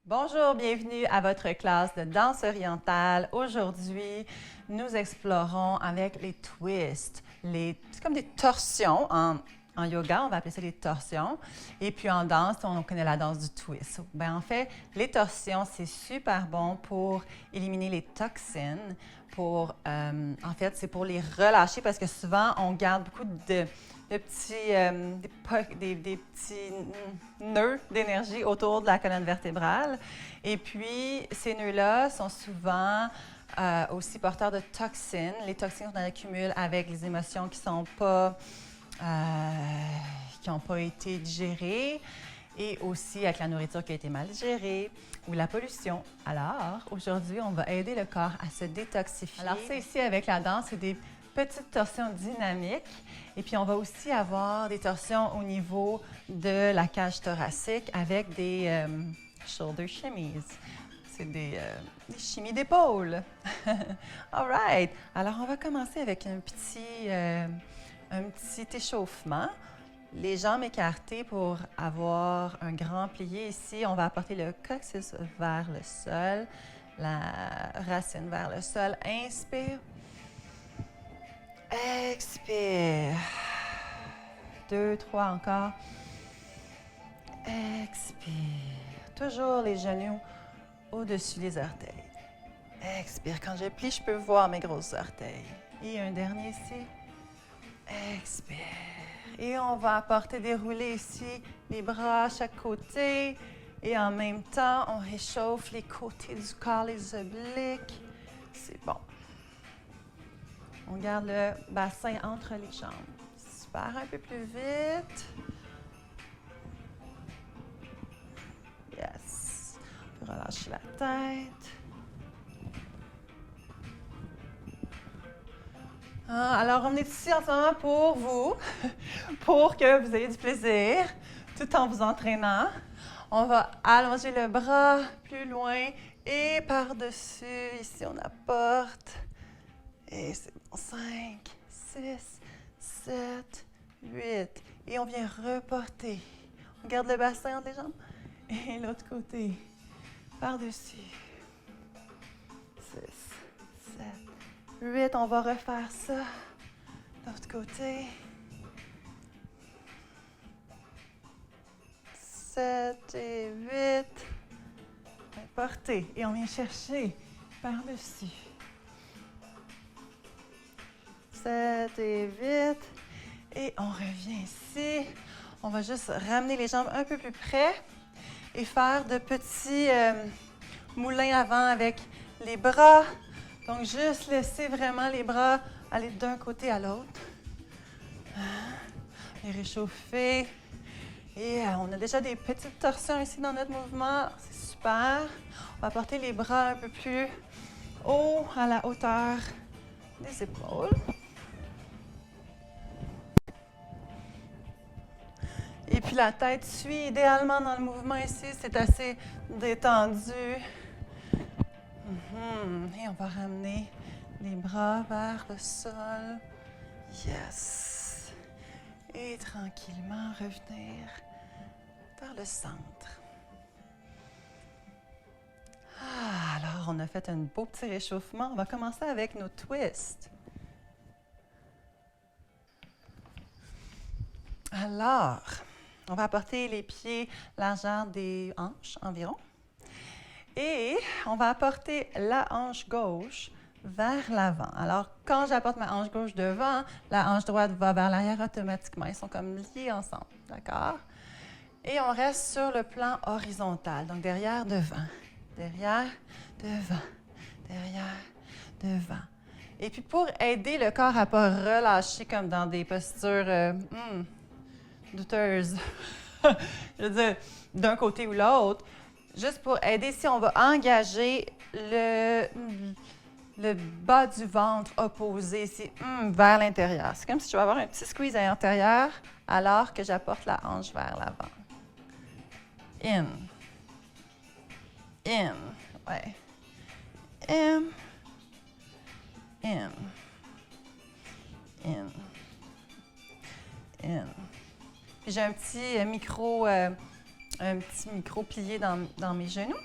Bonjour, bienvenue à votre classe de danse orientale. Aujourd'hui, nous explorons avec les twists. C'est comme des torsions en yoga, on va appeler ça des torsions. Et puis en danse, on connaît la danse du twist. En fait, les torsions, c'est super bon pour éliminer les toxines. En fait, c'est pour les relâcher parce que souvent, on garde beaucoup des petits nœuds d'énergie autour de la colonne vertébrale. Et puis, ces nœuds-là sont souvent aussi porteurs de toxines. Les toxines qu'on accumule avec les émotions qui n'ont pas été digérées et aussi avec la nourriture qui a été mal digérée ou la pollution. Alors, aujourd'hui, on va aider le corps à se détoxifier. Alors, ça ici, avec la danse, c'est des petites torsions dynamiques. Et puis, on va aussi avoir des torsions au niveau de la cage thoracique avec des shoulder shimmies. C'est des chimies d'épaule. All right! Alors, on va commencer avec un petit échauffement. Les jambes écartées pour avoir un grand plié ici. On va apporter le coccyx vers le sol, la racine vers le sol. Inspire. Expire. 2, 3 encore. Expire. Toujours les genoux au-dessus des orteils. Expire. Quand je plie, je peux voir mes gros orteils. Et un dernier ici. Expire. Et on va apporter dérouler ici les bras à chaque côté. Et en même temps, on réchauffe les côtés du corps, les obliques. C'est bon. On garde le bassin entre les jambes. Super, un peu plus vite. Yes. On peut relâcher la tête. Alors, on est ici en ce moment pour vous, pour que vous ayez du plaisir, tout en vous entraînant. On va allonger le bras plus loin et par-dessus. Ici, on apporte. Et c'est bon. 5, 6, 7, 8. Et on vient reporter. On garde le bassin entre les jambes. Et l'autre côté. Par-dessus. 6, 7, 8. On va refaire ça. L'autre côté. 7 et 8. Porter. Et on vient chercher par-dessus. 7 et 8. Et on revient ici. On va juste ramener les jambes un peu plus près et faire de petits moulins avant avec les bras. Donc, juste laisser vraiment les bras aller d'un côté à l'autre. Et réchauffer. Et on a déjà des petites torsions ici dans notre mouvement. C'est super. On va porter les bras un peu plus haut, à la hauteur des épaules. Et puis la tête suit idéalement dans le mouvement ici. C'est assez détendu. Et on va ramener les bras vers le sol. Yes. Et tranquillement revenir vers le centre. Alors, on a fait un beau petit réchauffement. On va commencer avec nos twists. Alors, on va apporter les pieds largeur des hanches environ. Et on va apporter la hanche gauche vers l'avant. Alors, quand j'apporte ma hanche gauche devant, la hanche droite va vers l'arrière automatiquement. Ils sont comme liés ensemble, d'accord? Et on reste sur le plan horizontal. Donc, derrière, devant. Derrière, devant. Derrière, devant. Et puis, pour aider le corps à ne pas relâcher comme dans des postures douteuses, je veux dire, d'un côté ou l'autre, juste pour aider, si on va engager le bas du ventre opposé ici, vers l'intérieur. C'est comme si je vais avoir un petit squeeze à l'intérieur alors que j'apporte la hanche vers l'avant. In. In. Ouais. In. In. In. In. Puis j'ai un petit micro plié dans mes genoux.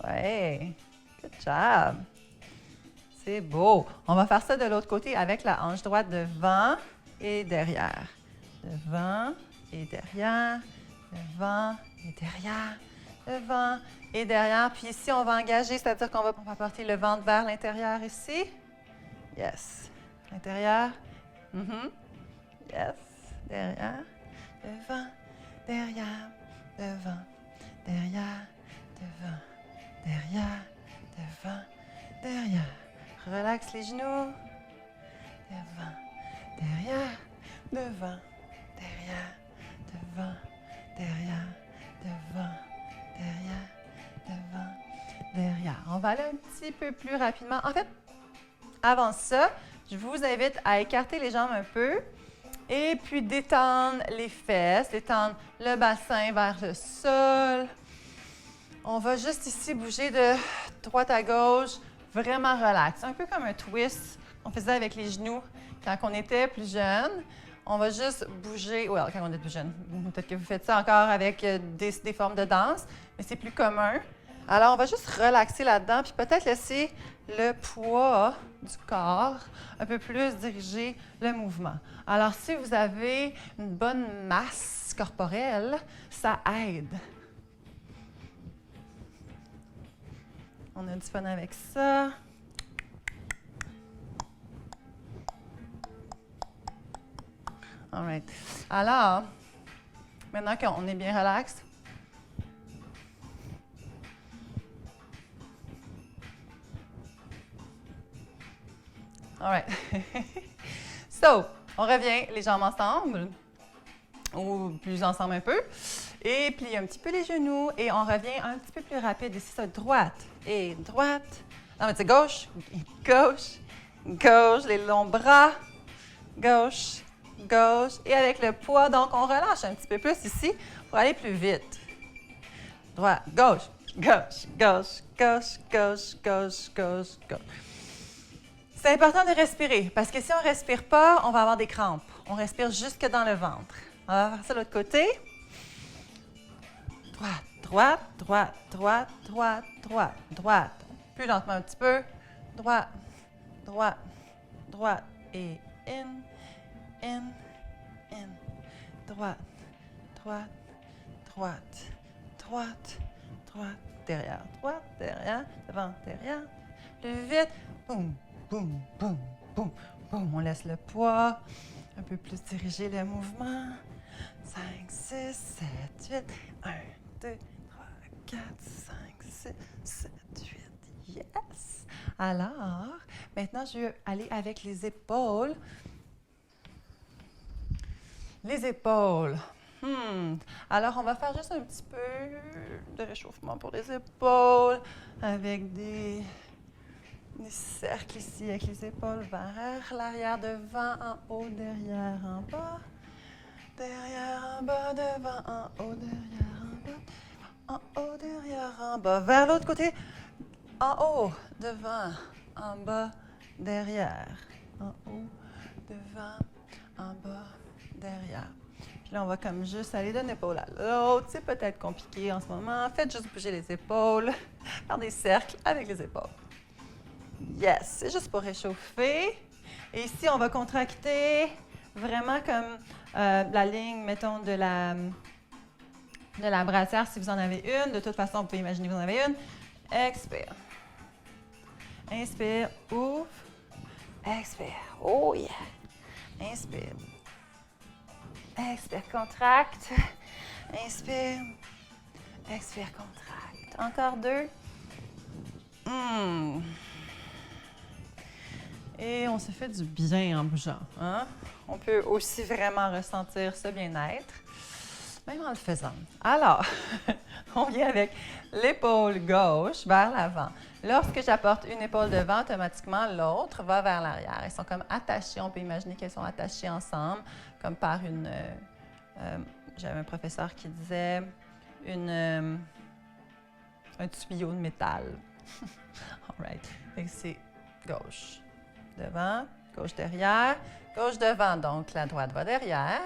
Ouais. Good job. C'est beau. On va faire ça de l'autre côté avec la hanche droite devant et derrière. Devant et derrière. Devant et derrière. Devant et derrière. Puis ici, on va engager, c'est-à-dire qu'on va porter le ventre vers l'intérieur ici. Yes. L'intérieur. Yes. Derrière. Devant. Derrière. Devant. Derrière. Devant. Derrière. Devant. Derrière. Relaxe les genoux. Devant. Derrière. Devant. Derrière. Devant. Derrière. Devant. Derrière. Devant. Derrière. On va aller un petit peu plus rapidement. En fait, avant ça, je vous invite à écarter les jambes un peu et puis détendre les fesses, détendre le bassin vers le sol. On va juste ici bouger de droite à gauche, vraiment relax. Un peu comme un twist qu'on faisait avec les genoux quand on était plus jeune. On va juste bouger, well, quand on est plus jeune. Peut-être que vous faites ça encore avec des formes de danse, mais c'est plus commun. Alors, on va juste relaxer là-dedans, puis peut-être laisser le poids du corps un peu plus diriger le mouvement. Alors, si vous avez une bonne masse corporelle, ça aide. On a du fun avec ça. All right. Alors, maintenant qu'on est bien relax, all right. So, on revient les jambes ensemble, ou plus ensemble un peu, et plie un petit peu les genoux, et on revient un petit peu plus rapide ici, ça, droite et droite. Non, mais c'est gauche, gauche, gauche, les longs bras, gauche, gauche, et avec le poids, donc on relâche un petit peu plus ici pour aller plus vite. Droite, gauche, gauche, gauche, gauche, gauche, gauche, gauche, gauche. C'est important de respirer, parce que si on ne respire pas, on va avoir des crampes. On respire jusque dans le ventre. On va faire ça de l'autre côté. Droite, droite, droite, droite, droite, droite, droite. Plus lentement un petit peu. Droite, droite, droite. Et in, in, in. Droite, droite, droite, droite, droite. Derrière, droite, derrière, devant, derrière. Plus vite. Boum, boum, boum, boum, boum. On laisse le poids. Un peu plus diriger le mouvement. 5, 6, 7, 8. 1, 2, 3, 4, 5, 6, 7, 8. Yes! Alors, maintenant, je vais aller avec les épaules. Les épaules. Alors, on va faire juste un petit peu de réchauffement pour les épaules avec des cercles ici avec les épaules vers l'arrière, devant, en haut, derrière, en bas. Derrière, en bas, devant, en haut, derrière, en bas. En haut, derrière, en bas. Vers l'autre côté. En haut, devant, en bas, derrière. En haut, devant, en bas, derrière. Puis là, on va comme juste aller d'une épaule à l'autre. C'est peut-être compliqué en ce moment. Faites juste bouger les épaules. Faire des cercles avec les épaules. Yes, c'est juste pour réchauffer. Et ici, on va contracter vraiment comme la ligne, mettons, de la brassière, si vous en avez une. De toute façon, vous pouvez imaginer que vous en avez une. Expire. Inspire, ouvre. Expire. Oh yeah. Inspire. Expire, contracte. Inspire. Expire, contracte. Encore 2. Et on se fait du bien en bougeant. Hein? On peut aussi vraiment ressentir ce bien-être, même en le faisant. Alors, on vient avec l'épaule gauche vers l'avant. Lorsque j'apporte une épaule devant, automatiquement, l'autre va vers l'arrière. Elles sont comme attachées. On peut imaginer qu'elles sont attachées ensemble, comme par une... j'avais un professeur qui disait un tuyau de métal. All right. Fait que c'est gauche. Devant, gauche derrière, gauche devant. Donc, la droite va derrière,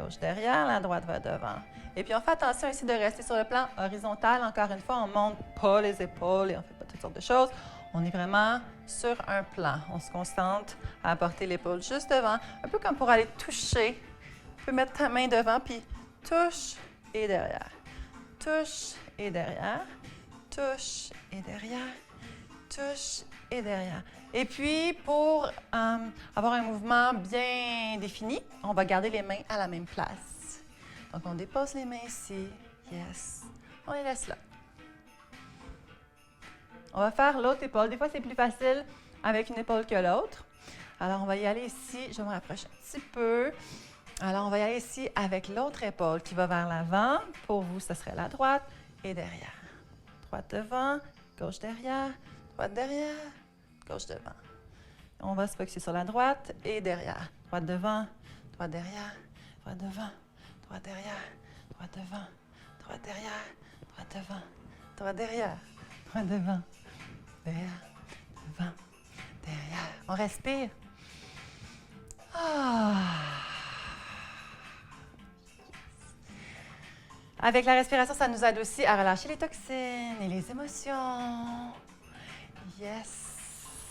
gauche derrière, la droite va devant. Et puis, on fait attention ici de rester sur le plan horizontal. Encore une fois, on ne monte pas les épaules et on ne fait pas toutes sortes de choses. On est vraiment sur un plan. On se concentre à porter l'épaule juste devant, un peu comme pour aller toucher. Tu peux mettre ta main devant, puis touche et derrière. Touche et derrière. Touche et derrière. Touche et derrière. Et puis, pour avoir un mouvement bien défini, on va garder les mains à la même place. Donc, on dépose les mains ici. Yes. On les laisse là. On va faire l'autre épaule. Des fois, c'est plus facile avec une épaule que l'autre. Alors, on va y aller ici. Je vais me rapprocher un petit peu. Alors, on va y aller ici avec l'autre épaule qui va vers l'avant. Pour vous, ce serait la droite et derrière. Droite devant, gauche derrière, droite derrière, gauche devant. On va se focusser sur la droite et derrière. Droite devant, droite derrière, droite devant, droite derrière, droite devant, droite derrière, droite devant, droite derrière, droite devant, derrière, devant, derrière. On respire. Ah. Avec la respiration, ça nous aide aussi à relâcher les toxines et les émotions. Yes.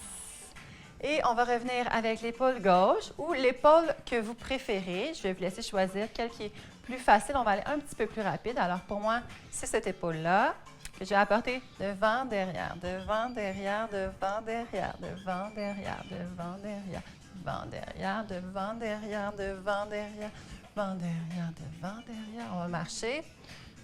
Et on va revenir avec l'épaule gauche ou l'épaule que vous préférez. Je vais vous laisser choisir quelle qui est plus facile. On va aller un petit peu plus rapide. Alors pour moi, c'est cette épaule-là que je vais apporter devant, derrière, devant, derrière, devant, derrière, devant, derrière, devant, derrière, devant, derrière, devant, derrière, devant, derrière, devant, derrière, devant, derrière. On va marcher.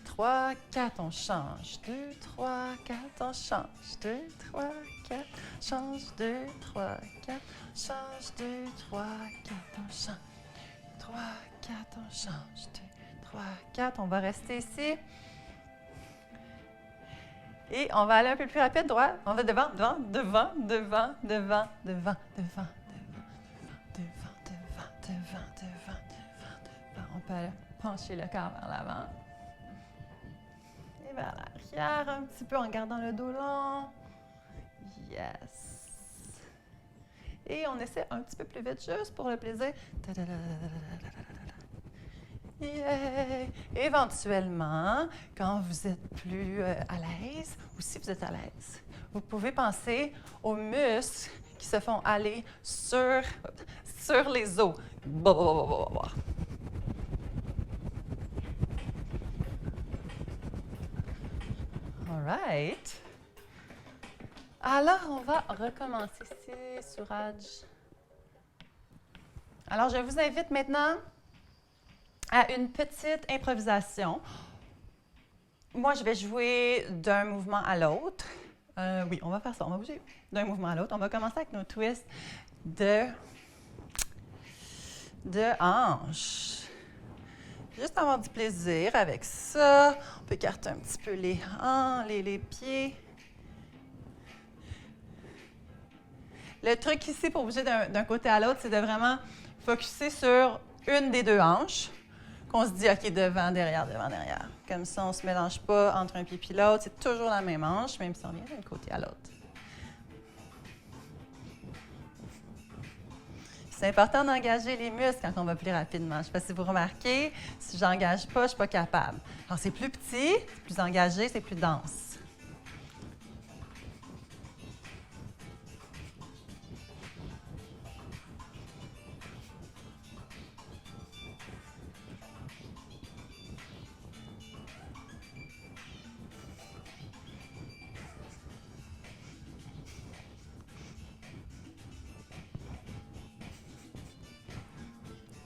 3, 4, on change. 2, 3, 4, on change. 2, 3, 4, change. 2, 3, 4, change. 2, 3, 4, on change. 3, 4, on change. 2, 3, 4, on va rester ici. Et on va aller un peu plus rapide, droit. On va devant, devant, devant, devant, devant, devant, devant, devant, devant, devant, devant, devant. On peut aller pencher le corps vers l'avant. Et vers l'arrière un petit peu en gardant le dos long. Yes. Et on essaie un petit peu plus vite, juste pour le plaisir. Yeah. Éventuellement, quand vous êtes plus à l'aise, ou si vous êtes à l'aise, vous pouvez penser aux muscles qui se font aller sur les os. All right. Alors, on va recommencer ici, Suraj. Alors, je vous invite maintenant à une petite improvisation. Moi, je vais jouer d'un mouvement à l'autre. Oui, on va faire ça. On va bouger d'un mouvement à l'autre. On va commencer avec nos twists de hanches. Juste avoir du plaisir avec ça. On peut écarter un petit peu les pieds. Le truc ici pour bouger d'un côté à l'autre, c'est de vraiment focusser sur une des deux hanches. Qu'on se dit, OK, devant, derrière, devant, derrière. Comme ça, on ne se mélange pas entre un pied et l'autre. C'est toujours la même hanche, même si on vient d'un côté à l'autre. C'est important d'engager les muscles quand on va plus rapidement. Je ne sais pas si vous remarquez, si je n'engage pas, je ne suis pas capable. Alors, c'est plus petit, c'est plus engagé, c'est plus dense.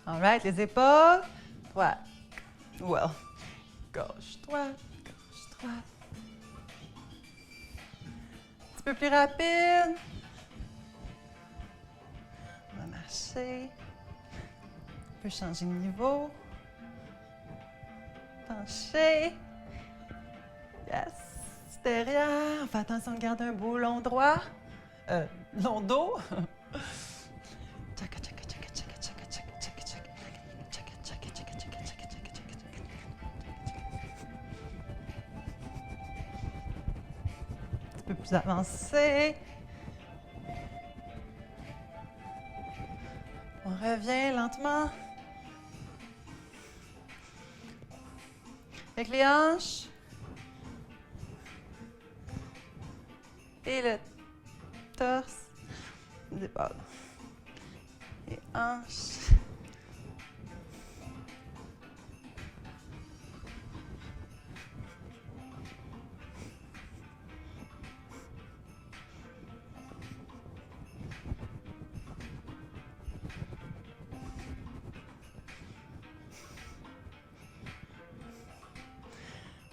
All right, les épaules. Droite. Well. Gauche, droite. Gauche, droite. Un petit peu plus rapide. On va marcher. On peut changer de niveau. Pencher. Yes. Derrière. On fait attention de garder un beau long droit. Long dos. Un peu plus avancé. On revient lentement. Avec les hanches. Et le torse. Les épaules. Les hanches.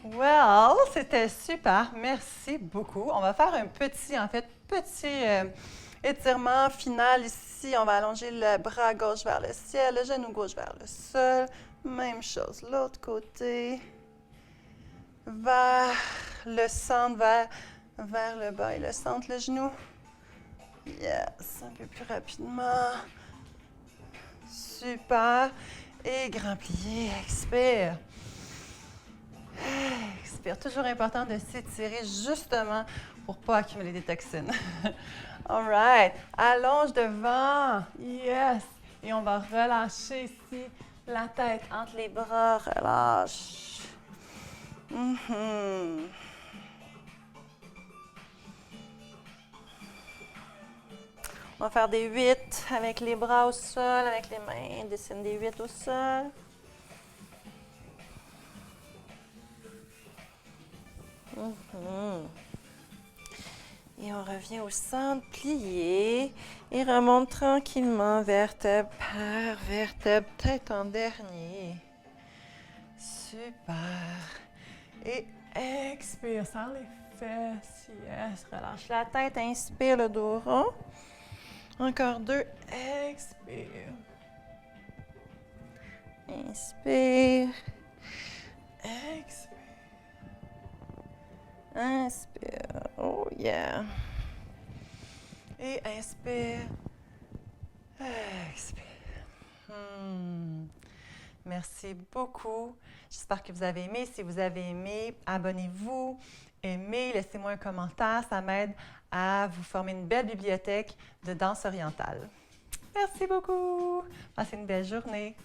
Well, c'était super. Merci beaucoup. On va faire un petit étirement final ici. On va allonger le bras gauche vers le ciel, le genou gauche vers le sol. Même chose, l'autre côté. Vers le centre, vers le bas et le centre, le genou. Yes, un peu plus rapidement. Super. Et grand plié, expire. Expire. Toujours important de s'étirer justement pour ne pas accumuler des toxines. All right. Allonge devant. Yes. Et on va relâcher ici la tête entre les bras. Relâche. On va faire des 8 avec les bras au sol, avec les mains. Dessine des 8 au sol. Et on revient au centre, plié. Et remonte tranquillement, vertèbre par vertèbre, tête en dernier. Super. Et expire, serre les fesses. Yes, relâche la tête, inspire le dos rond. Encore 2, expire. Inspire. Expire. Inspire. Oh yeah. Et inspire. Expire. Merci beaucoup. J'espère que vous avez aimé. Si vous avez aimé, abonnez-vous, aimez, laissez-moi un commentaire. Ça m'aide à vous former une belle bibliothèque de danse orientale. Merci beaucoup. Passez une belle journée.